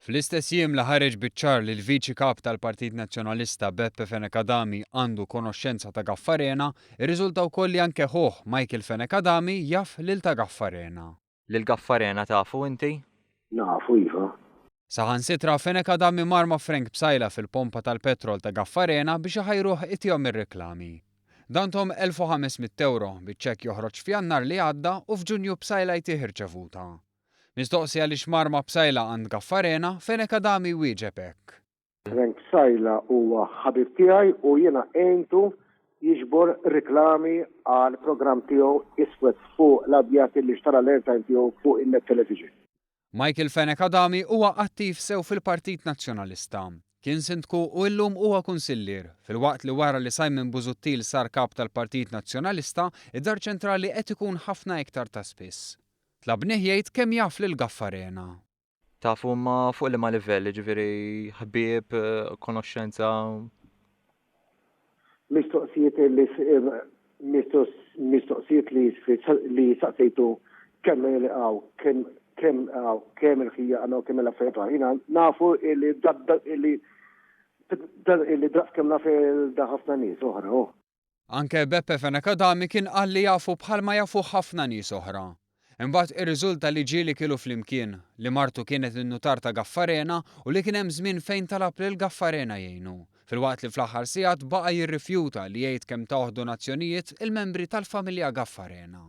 Fl-istess jiem li ħareġ biċ-ċar li l-Viċi Kap tal-Partit Nazzjonalista Beppe Fenekadami għandu konoxxenza ta' Gaffarena, irriżulta wkoll li anke ħoh Michael Fenekadami jaf lil ta' Gaffarena. Lil Gaffarena tafu inti? Nafu iva. Saħansitra Fenekadami marma Frank Bsajla fil-pompa tal-petrol ta' Gaffarena biex iħajruh itihom ir-reklami. Dantom 1500 euro biċ-ċekk joħroġ f'Jannar li għadda u f'Ġunju Bsajla jtieħ irċevuta. Mistoqsija li xmarma Bsajla għand Gaffarena Fenekadami wieġeb hekk. Frank Sajla huwa ħabib tiegħi u jiena għentu jiġbor reklami għal programm tiegħu iswed fuq l-abjat li xtara l-airtime tiegħu fuq il-net television. Michael Fenekadami huwa attiv sew fil-Partit Nazzjonalista. Kien sindku u llum huwa kunsillier, filwaqt li wara li Simon Busuttil sar kap tal-Partit Nazzjonalista, id-dar ċentrali qed ikun ħafna iktar ta' spiss. Tlabnih jgħid kemm jaf lil Gaffarena. Tafu ma fuq li ma livell, ġifieri ħbieb, konoxxenza. Mistoqsijiet li saqsejtu kemm il-qaw, kemm il-ħija għandna u kemm il-affarijiet ħina nafu li draq kemm naf da ħafna nies oħra. Anke Beppe Fenekadami kien qal li jafu bħalma jafu ħafna nies oħra. Imbagħad irriżulta li ġieli kielu flimkien li martu kienet in-nutar ta' Gaffarena u li kien hemm żmien fejn talab lil Gaffarena jgħinu. Filwaqt li fl-aħħar sigħat baqa' jirrifjuta li jgħid kemm taħ donazzjonijiet il-membri tal-familja Gaffarena.